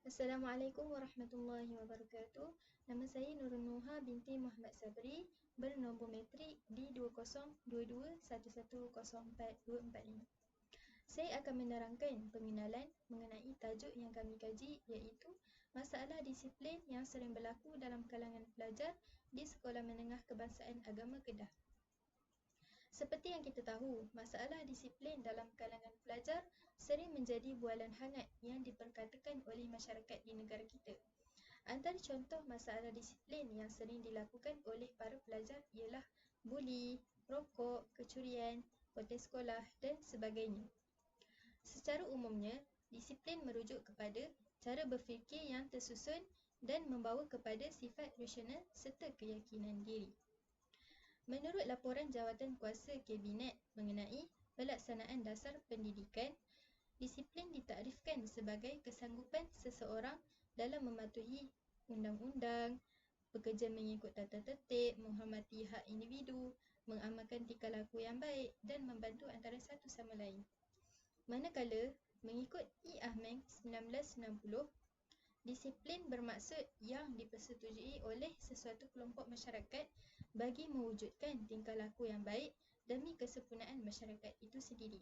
Assalamualaikum warahmatullahi wabarakatuh. Nama saya Nurul Nuha binti Muhammad Sabri, bernombor metrik D202211042445. Saya akan menerangkan pengenalan mengenai tajuk yang kami kaji, iaitu masalah disiplin yang sering berlaku dalam kalangan pelajar di Sekolah Menengah Kebangsaan Agama Kedah. Seperti yang kita tahu, masalah disiplin dalam kalangan pelajar sering menjadi bualan hangat yang diperkatakan oleh masyarakat di negara kita. Antara contoh masalah disiplin yang sering dilakukan oleh para pelajar ialah buli, rokok, kecurian, kontes sekolah dan sebagainya. Secara umumnya, disiplin merujuk kepada cara berfikir yang tersusun dan membawa kepada sifat rasional serta keyakinan diri. Menurut laporan Jawatankuasa Kabinet mengenai pelaksanaan dasar pendidikan, disiplin ditakdirkan sebagai kesanggupan seseorang dalam mematuhi undang-undang, bekerja mengikut tata tertib, menghormati hak individu, mengamalkan tingkah laku yang baik dan membantu antara satu sama lain. Manakala, mengikut E-Ahmeng 1990, disiplin bermaksud yang dipersetujui oleh sesuatu kelompok masyarakat bagi mewujudkan tingkah laku yang baik demi kesempurnaan masyarakat itu sendiri.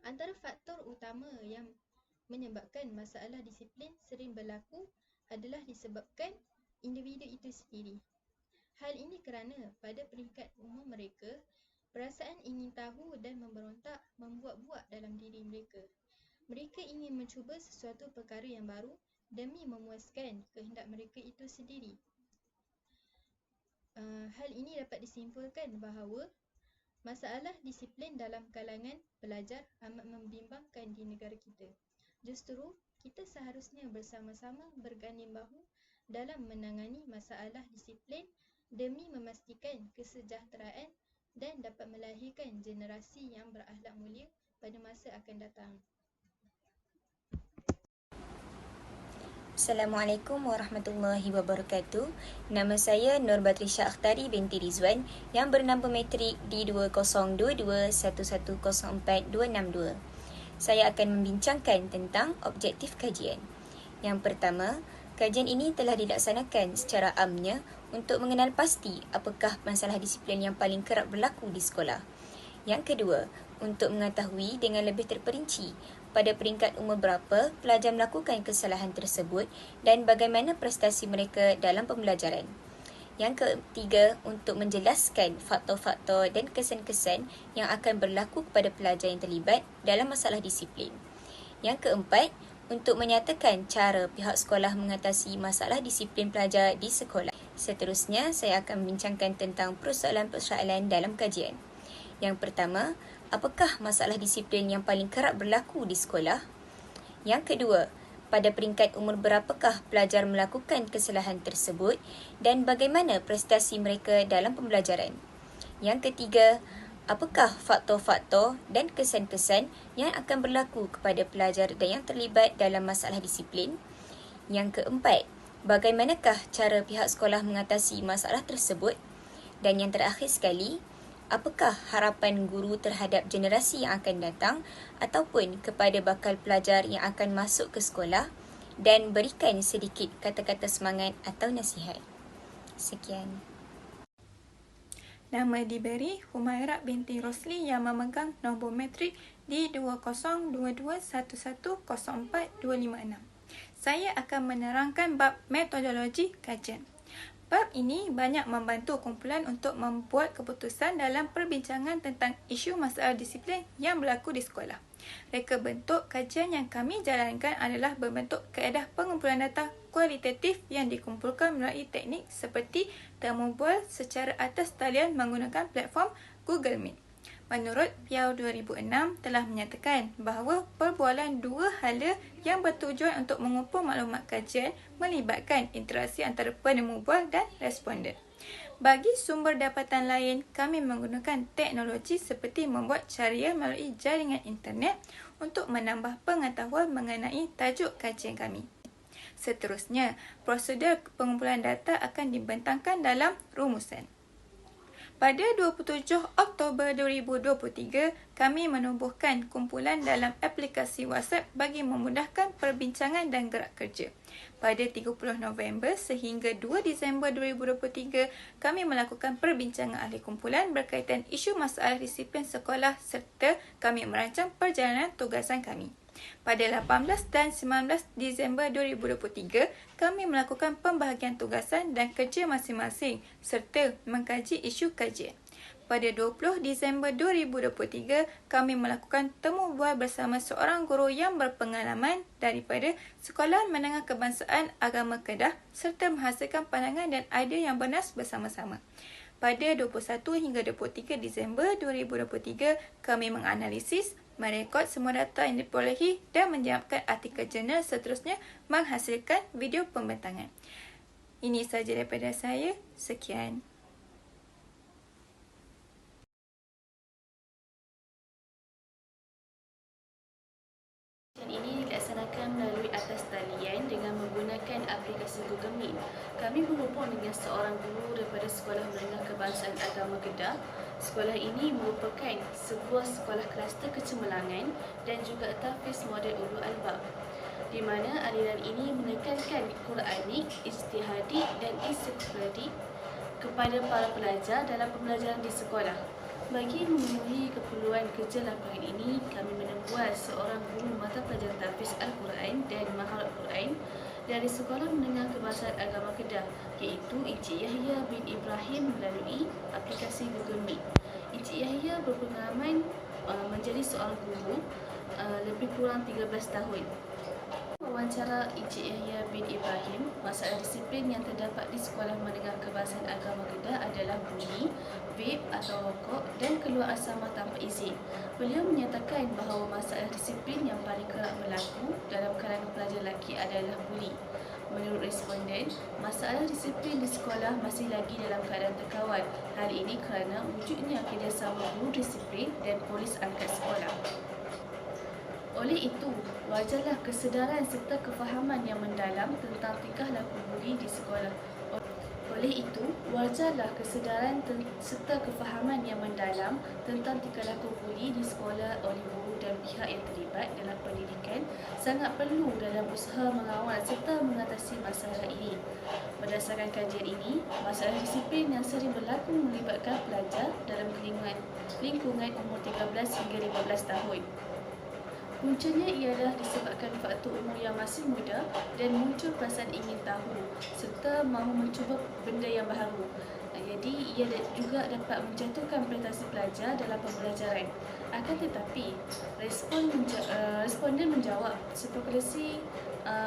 Antara faktor utama yang menyebabkan masalah disiplin sering berlaku adalah disebabkan individu itu sendiri. Hal ini kerana pada peringkat umum mereka, perasaan ingin tahu dan memberontak membuat-buat dalam diri mereka. Mereka ingin mencuba sesuatu perkara yang baru demi memuaskan kehendak mereka itu sendiri. Hal ini dapat disimpulkan bahawa masalah disiplin dalam kalangan pelajar amat membimbangkan di negara kita. Justru, kita seharusnya bersama-sama berganding bahu dalam menangani masalah disiplin demi memastikan kesejahteraan dan dapat melahirkan generasi yang berakhlak mulia pada masa akan datang. Assalamualaikum warahmatullahi wabarakatuh. Nama saya Nur Batrisha Akhtari binti Rizwan yang bernamba metrik D202211042462. Saya akan membincangkan tentang objektif kajian. Yang pertama, kajian ini telah dilaksanakan secara amnya untuk mengenal pasti apakah masalah disiplin yang paling kerap berlaku di sekolah. Yang kedua, untuk mengetahui dengan lebih terperinci pada peringkat umur berapa pelajar melakukan kesalahan tersebut dan bagaimana prestasi mereka dalam pembelajaran. Yang ketiga, untuk menjelaskan faktor-faktor dan kesan-kesan yang akan berlaku kepada pelajar yang terlibat dalam masalah disiplin. Yang keempat, untuk menyatakan cara pihak sekolah mengatasi masalah disiplin pelajar di sekolah. Seterusnya, saya akan membincangkan tentang persoalan-persoalan dalam kajian. Yang pertama, apakah masalah disiplin yang paling kerap berlaku di sekolah? Yang kedua, pada peringkat umur berapakah pelajar melakukan kesalahan tersebut dan bagaimana prestasi mereka dalam pembelajaran? Yang ketiga, apakah faktor-faktor dan kesan-kesan yang akan berlaku kepada pelajar dan yang terlibat dalam masalah disiplin? Yang keempat, bagaimanakah cara pihak sekolah mengatasi masalah tersebut? Dan yang terakhir sekali, apakah harapan guru terhadap generasi yang akan datang ataupun kepada bakal pelajar yang akan masuk ke sekolah dan berikan sedikit kata-kata semangat atau nasihat. Sekian. Nama diberi Humairah binti Rosli yang memegang nombor matrik di 2022110425. Saya akan menerangkan bab metodologi kajian. Bab ini banyak membantu kumpulan untuk membuat keputusan dalam perbincangan tentang isu masalah disiplin yang berlaku di sekolah. Reka bentuk kajian yang kami jalankan adalah berbentuk kaedah pengumpulan data kualitatif yang dikumpulkan melalui teknik seperti temu bual secara atas talian menggunakan platform Google Meet. Menurut Piau 2006 telah menyatakan bahawa perbualan dua hala yang bertujuan untuk mengumpul maklumat kajian melibatkan interaksi antara penemu bual dan responden. Bagi sumber dapatan lain, kami menggunakan teknologi seperti membuat carian melalui jaringan internet untuk menambah pengetahuan mengenai tajuk kajian kami. Seterusnya, prosedur pengumpulan data akan dibentangkan dalam rumusan. Pada 27 Oktober 2023, kami menubuhkan kumpulan dalam aplikasi WhatsApp bagi memudahkan perbincangan dan gerak kerja. Pada 30 November sehingga 2 Disember 2023, kami melakukan perbincangan ahli kumpulan berkaitan isu masalah disiplin sekolah serta kami merancang perjalanan tugasan kami. Pada 18 dan 19 Disember 2023, kami melakukan pembahagian tugasan dan kerja masing-masing serta mengkaji isu kajian. Pada 20 Disember 2023, kami melakukan temu bual bersama seorang guru yang berpengalaman daripada Sekolah Menengah Kebangsaan Agama Kedah serta menghasilkan pandangan dan idea yang bernas bersama-sama. Pada 21 hingga 23 Disember 2023, kami menganalisis, merekod semua data yang diperolehi dan menyiapkan artikel jurnal, seterusnya menghasilkan video pembentangan. Ini sahaja daripada saya. Sekian. Ini dilaksanakan melalui atas talian dengan menggunakan aplikasi Google Meet. Kami berhubung dengan seorang guru daripada Sekolah Menengah Kebangsaan Agama Kedah. Sekolah ini merupakan sebuah sekolah kluster kecemerlangan dan juga tahfiz model Ulul Albab, di mana aliran ini menekankan Quranik, ijtihadi dan istiqradi kepada para pelajar dalam pembelajaran di sekolah. Bagi memenuhi keperluan kerja lapangan ini, kami menembual seorang guru mata pelajaran tahfiz Al-Quran dan Maharat Quran dari Sekolah Menengah Kebangsaan Agama Kedah, iaitu Encik Yahya bin Ibrahim melalui aplikasi Google Meet. Encik Yahya berpengalaman menjadi seorang guru lebih kurang 13 tahun. Wawancara Encik Yahya bin Ibrahim, masalah disiplin yang terdapat di Sekolah Menengah Kebangsaan Agama Kedah adalah bunyi, vape atau rokok dan keluar asrama tanpa izin. Beliau menyatakan bahawa masalah disiplin yang paling kerap berlaku dalam kalangan pelajar lelaki adalah buli. Menurut responden, masalah disiplin di sekolah masih lagi dalam keadaan terkawal. Hal ini kerana wujudnya kerjasama guru disiplin dan polis angkat sekolah. Oleh itu, wajarlah kesedaran serta kefahaman yang mendalam tentang tingkah laku buli di sekolah. Oleh itu, wajarlah kesedaran serta kefahaman yang mendalam tentang tingkah laku buli di sekolah oleh guru dan pihak yang terlibat dalam pendidikan sangat perlu dalam usaha mengawal serta mengatasi masalah ini. Berdasarkan kajian ini, masalah disiplin yang sering berlaku melibatkan pelajar dalam lingkungan umur 13 hingga 15 tahun. Puncanya ialah disebabkan faktor umur yang masih muda dan muncul perasaan ingin tahu serta mahu mencuba benda yang baru. Jadi, ia juga dapat menjatuhkan prestasi pelajar dalam pembelajaran. Akan tetapi, responden menjawab spekulasi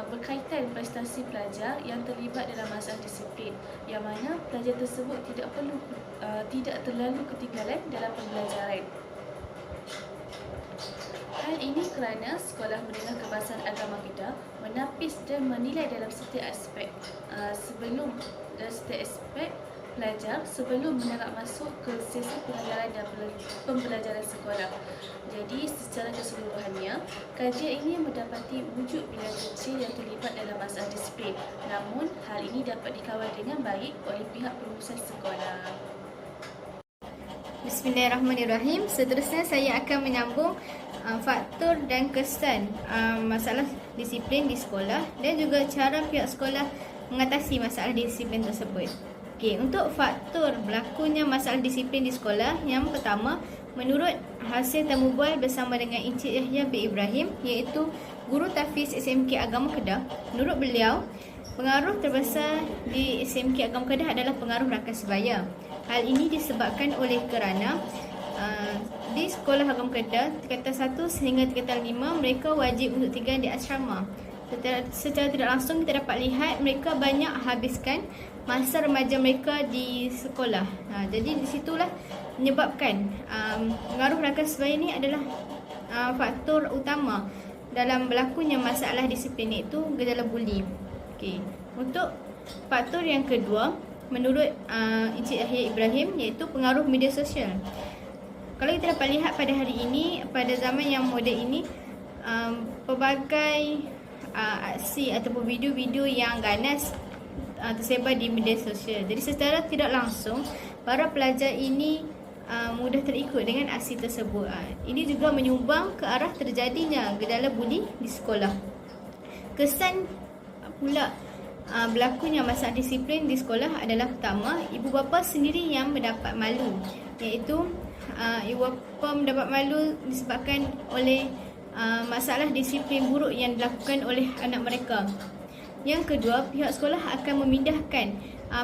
berkaitan prestasi pelajar yang terlibat dalam masalah disiplin, yang mana pelajar tersebut tidak terlalu ketinggalan dalam pembelajaran. Hal ini kerana Sekolah Menengah Kebangsaan Agama Kedah menapis dan menilai dalam setiap aspek pelajar sebelum menerap masuk ke sesi pengajaran dan pembelajaran sekolah. Jadi secara keseluruhannya, kajian ini mendapati wujud bilangan kecil yang terlibat dalam masalah disiplin. Namun, hal ini dapat dikawal dengan baik oleh pihak pengurusan sekolah. Bismillahirrahmanirrahim. Seterusnya saya akan menyambung faktor dan kesan masalah disiplin di sekolah dan juga cara pihak sekolah mengatasi masalah disiplin tersebut. Okey, untuk faktor berlakunya masalah disiplin di sekolah, yang pertama, menurut hasil temu bual bersama dengan Encik Yahya bin Ibrahim, iaitu Guru Tahfiz SMK Agama Kedah, menurut beliau, pengaruh terbesar di SMK Agama Kedah adalah pengaruh rakan sebaya. Hal ini disebabkan oleh kerana di sekolah Agama Kedah, tingkatan 1 sehingga tingkatan 5, mereka wajib untuk tinggal di asrama. Secara tidak langsung kita dapat lihat mereka banyak habiskan masa remaja mereka di sekolah. Jadi di situlah menyebabkan pengaruh rakan sebaya ni adalah faktor utama dalam berlakunya masalah disiplin, iaitu gejala buli. Okey. Untuk faktor yang kedua, menurut Encik Yahya Ibrahim, iaitu pengaruh media sosial. Kalau kita dapat lihat pada hari ini, pada zaman yang moden ini, pelbagai aksi ataupun video-video yang ganas tersebar di media sosial. Jadi secara tidak langsung, para pelajar ini mudah terikut dengan aksi tersebut. Ini juga menyumbang ke arah terjadinya gejala buli di sekolah. Kesan pula berlakunya masalah disiplin di sekolah adalah pertama, ibu bapa sendiri yang mendapat malu, iaitu ibu bapa mendapat malu disebabkan oleh masalah disiplin buruk yang dilakukan oleh anak mereka. Yang kedua, pihak sekolah akan memindahkan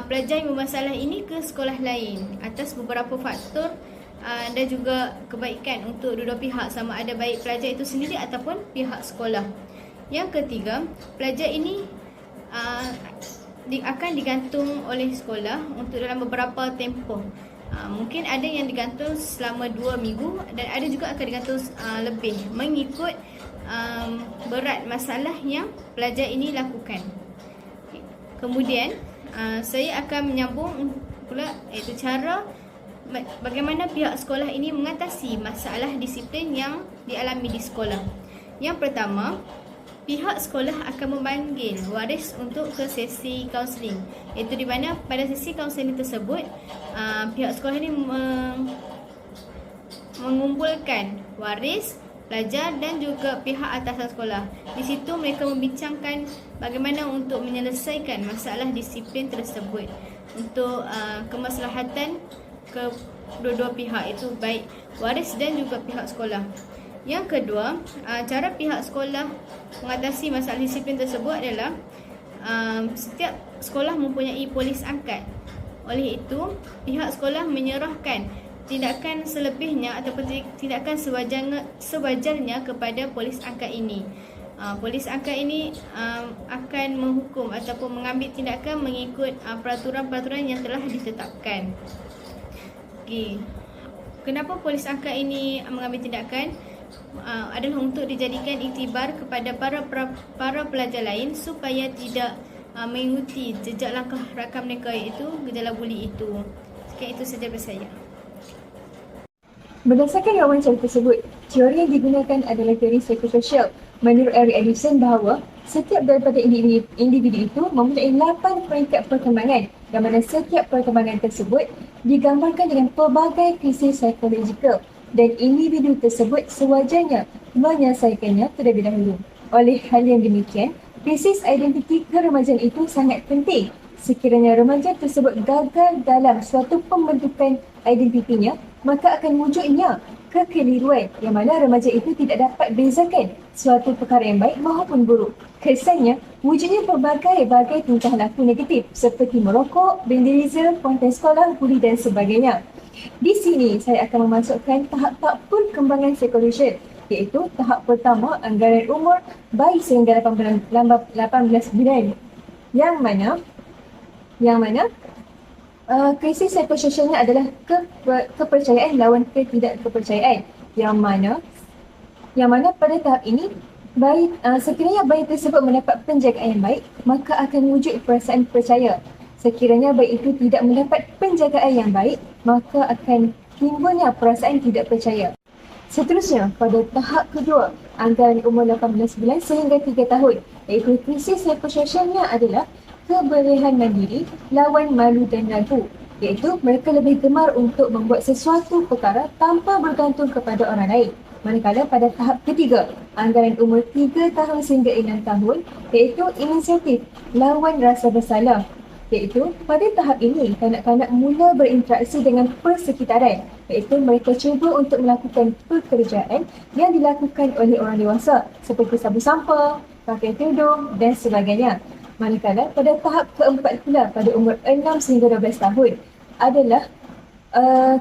pelajar yang bermasalah ini ke sekolah lain atas beberapa faktor dan juga kebaikan untuk dua-dua pihak, sama ada baik pelajar itu sendiri ataupun pihak sekolah. Yang ketiga, pelajar ini akan digantung oleh sekolah untuk dalam beberapa tempoh. Mungkin ada yang digantung selama 2 minggu dan ada juga akan digantung lebih, mengikut berat masalah yang pelajar ini lakukan. Kemudian saya akan menyambung pula, iaitu cara bagaimana pihak sekolah ini mengatasi masalah disiplin yang dialami di sekolah. Yang pertama, pihak sekolah akan memanggil waris untuk ke sesi kaunseling, iaitu di mana pada sesi kaunseling tersebut pihak sekolah ini mengumpulkan waris, pelajar dan juga pihak atasan sekolah. Di situ mereka membincangkan bagaimana untuk menyelesaikan masalah disiplin tersebut untuk kemaslahatan kedua-dua pihak, itu baik waris dan juga pihak sekolah. Yang kedua, cara pihak sekolah mengatasi masalah disiplin tersebut adalah setiap sekolah mempunyai polis angkat. Oleh itu, pihak sekolah menyerahkan tindakan selebihnya ataupun tindakan sewajarnya kepada polis angkat ini. Polis angkat ini akan menghukum ataupun mengambil tindakan mengikut peraturan-peraturan yang telah ditetapkan. Okay. Kenapa polis angkat ini mengambil tindakan? Adalah untuk dijadikan iktibar kepada para pelajar lain supaya tidak mengikuti jejak langkah rakan mereka, iaitu gejala buli itu. Sekian itu saja dari saya. Berdasarkan wawancara tersebut, teori yang digunakan adalah teori psikososial. Menurut Eric Edison bahawa setiap daripada individu itu mempunyai 8 peringkat perkembangan, yang mana setiap perkembangan tersebut digambarkan dengan pelbagai krisis psikologikal dan individu tersebut sewajarnya menyelesaikannya terlebih dahulu. Oleh hal yang demikian, krisis identiti keremajaan itu sangat penting. Sekiranya remaja tersebut gagal dalam suatu pembentukan identitinya, maka akan wujudnya kekeliruan yang mana remaja itu tidak dapat bezakan suatu perkara yang baik maupun buruk. Kesannya, wujudnya pelbagai tingkah laku negatif seperti merokok, vandalisme, konten sekolah, buli dan sebagainya. Di sini saya akan memasukkan tahap-tahap perkembangan psikologi, iaitu tahap pertama anggaran umur bayi sehingga 18 bulan, yang mana krisis psikososialnya adalah kepercayaan lawan ketidakkepercayaan, yang mana pada tahap ini sekiranya bayi tersebut mendapat penjagaan yang baik, maka akan wujud perasaan percaya. Sekiranya bayi itu tidak mendapat penjagaan yang baik, maka akan timbulnya perasaan tidak percaya. Seterusnya, pada tahap kedua, anggaran umur 18 bulan sehingga 3 tahun, iaitu krisis psikososialnya adalah kebolehan mandiri lawan malu dan ragu, iaitu mereka lebih gemar untuk membuat sesuatu perkara tanpa bergantung kepada orang lain. Manakala pada tahap ketiga, anggaran umur 3 tahun sehingga 6 tahun, iaitu inisiatif lawan rasa bersalah, Iaitu, pada tahap ini, kanak-kanak mula berinteraksi dengan persekitaran, iaitu mereka cuba untuk melakukan pekerjaan yang dilakukan oleh orang dewasa seperti sapu sampah, pakai tudung dan sebagainya. Manakala pada tahap keempat pula pada umur 6 sehingga 12 tahun adalah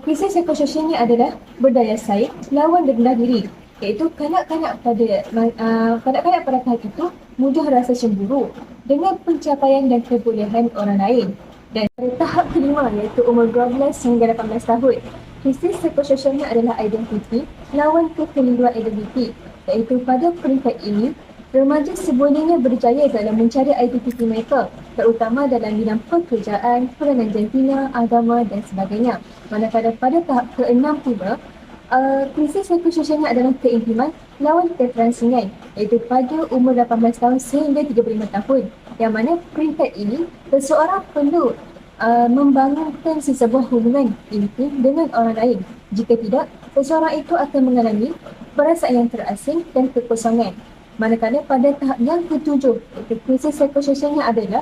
krisis psikososialnya adalah berdaya saing lawan rendah diri, iaitu kanak-kanak pada tahap itu mudah rasa cemburu dengan pencapaian dan kebolehan orang lain. Dan pada tahap kelima iaitu umur 12 hingga 18 tahun, krisis psikososialnya adalah identiti lawan kekeliruan identiti, iaitu pada peringkat ini remaja sebolehnya berjaya dalam mencari identiti mereka, terutama dalam bidang pekerjaan, peranan jantina, agama dan sebagainya. Manakala pada tahap ke-6 pula, krisis psikososialnya adalah keintiman lawan ketransingan, iaitu pada umur 18 tahun sehingga 35 tahun, yang mana peringkat ini seseorang perlu membangunkan sesebuah hubungan intim dengan orang lain. Jika tidak, seseorang itu akan mengalami perasaan yang terasing dan kekosongan. Manakala pada tahap yang ketujuh, iaitu krisis psikososialnya adalah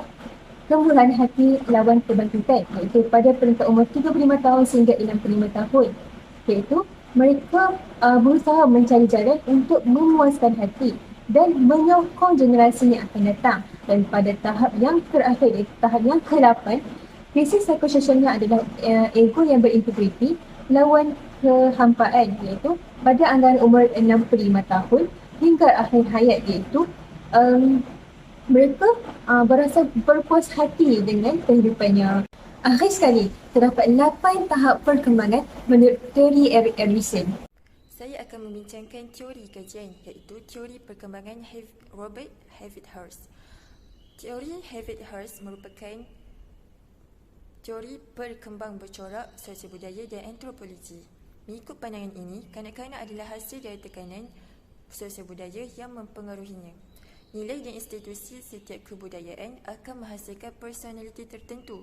kemurahan hati lawan kebangkitan, iaitu pada peringkat umur 35 tahun sehingga 65 tahun. Iaitu mereka berusaha mencari jalan untuk memuaskan hati dan menyokong generasi yang akan datang. Dan pada tahap yang terakhir, iaitu tahap yang ke-8, krisis psikososialnya adalah ego yang berintegriti lawan kehampaan, iaitu pada antara umur 65 tahun hingga akhir hayat, iaitu mereka berasa berpuas hati dengan kehidupannya. Akhir sekali, terdapat 8 tahap perkembangan menurut teori Erik Erikson. Saya akan membincangkan teori kajian, iaitu teori perkembangan Robert David-Hurst. Teori David-Hurst merupakan teori perkembang bercorak sosial budaya dan antropologi. Mengikut pandangan ini, kanak-kanak adalah hasil dari tekanan sosial budaya yang mempengaruhinya. Nilai dan institusi setiap kebudayaan akan menghasilkan personaliti tertentu.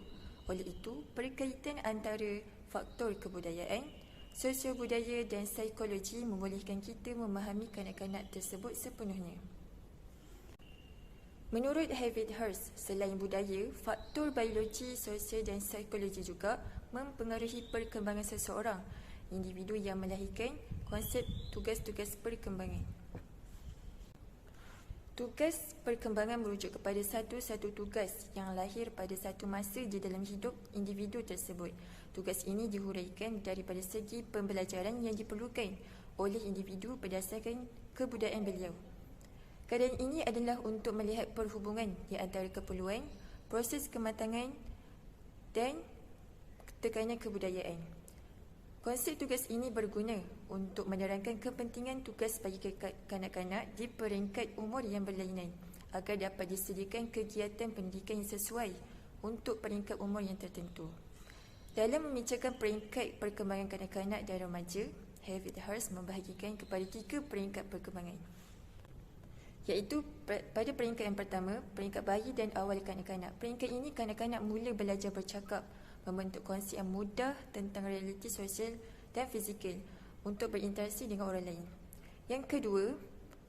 Oleh itu, perkaitan antara faktor kebudayaan, sosial budaya dan psikologi membolehkan kita memahami kanak-kanak tersebut sepenuhnya. Menurut David-Hurst, selain budaya, faktor biologi, sosial dan psikologi juga mempengaruhi perkembangan seseorang, individu yang melahirkan konsep tugas-tugas perkembangan. Tugas perkembangan merujuk kepada satu-satu tugas yang lahir pada satu masa di dalam hidup individu tersebut. Tugas ini dihuraikan daripada segi pembelajaran yang diperlukan oleh individu berdasarkan kebudayaan beliau. Keadaan ini adalah untuk melihat perhubungan di antara keperluan, proses kematangan dan tekanan kebudayaan. Konsep tugas ini berguna untuk menerangkan kepentingan tugas bagi kanak-kanak di peringkat umur yang berlainan agar dapat disediakan kegiatan pendidikan yang sesuai untuk peringkat umur yang tertentu. Dalam membincangkan peringkat perkembangan kanak-kanak dan remaja, David-Hurst membahagikan kepada 3 peringkat perkembangan, iaitu pada peringkat yang pertama, peringkat bayi dan awal kanak-kanak. Peringkat ini kanak-kanak mula belajar bercakap, membentuk konsep yang mudah tentang realiti sosial dan fizikal untuk berinteraksi dengan orang lain. Yang kedua,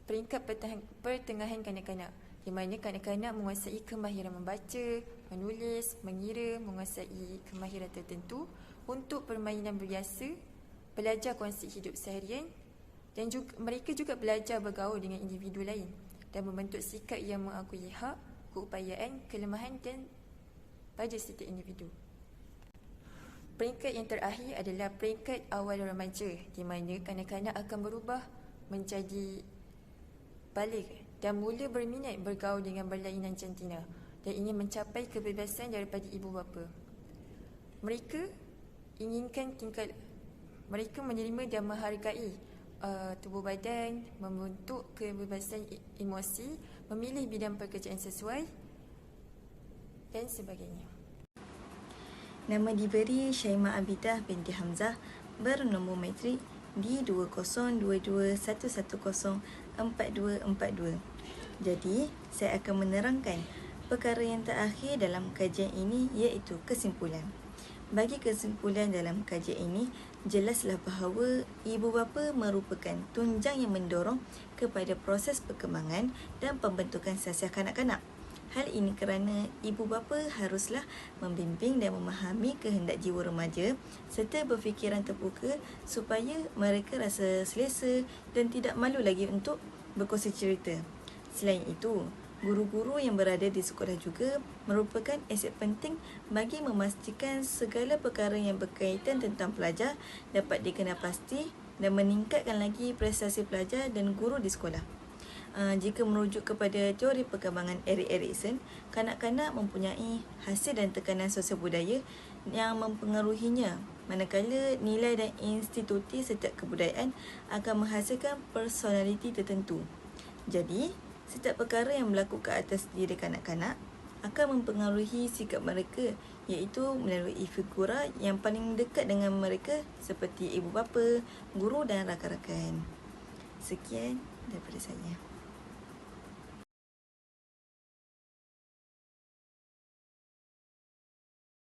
peringkat pertengahan kanak-kanak, di mana kanak-kanak menguasai kemahiran membaca, menulis, mengira, menguasai kemahiran tertentu untuk permainan biasa, belajar konsep hidup seharian dan juga, mereka juga belajar bergaul dengan individu lain dan membentuk sikap yang mengakui hak, keupayaan, kelemahan dan pada setiap individu. Peringkat yang terakhir adalah peringkat awal remaja, di mana kanak-kanak akan berubah menjadi baligh dan mula berminat bergaul dengan berlainan jantina dan ingin mencapai kebebasan daripada ibu bapa. Mereka menerima dan menghargai tubuh badan, membentuk kebebasan emosi, memilih bidang pekerjaan sesuai dan sebagainya. Nama diberi Syaimah Abidah binti Hamzah, bernombor matrik D2021104242. Jadi, saya akan menerangkan perkara yang terakhir dalam kajian ini, iaitu kesimpulan. Bagi kesimpulan dalam kajian ini, jelaslah bahawa ibu bapa merupakan tunjang yang mendorong kepada proses perkembangan dan pembentukan sasiah kanak-kanak. Hal ini kerana ibu bapa haruslah membimbing dan memahami kehendak jiwa remaja serta berfikiran terbuka supaya mereka rasa selesa dan tidak malu lagi untuk berkongsi cerita. Selain itu, guru-guru yang berada di sekolah juga merupakan aset penting bagi memastikan segala perkara yang berkaitan tentang pelajar dapat dikenal pasti dan meningkatkan lagi prestasi pelajar dan guru di sekolah. Jika merujuk kepada teori perkembangan Erik Erikson, kanak-kanak mempunyai hasil dan tekanan sosial budaya yang mempengaruhinya, manakala nilai dan institusi setiap kebudayaan akan menghasilkan personaliti tertentu. Jadi, setiap perkara yang berlaku ke atas diri kanak-kanak akan mempengaruhi sikap mereka, iaitu melalui figura yang paling dekat dengan mereka seperti ibu bapa, guru dan rakan-rakan. Sekian daripada saya.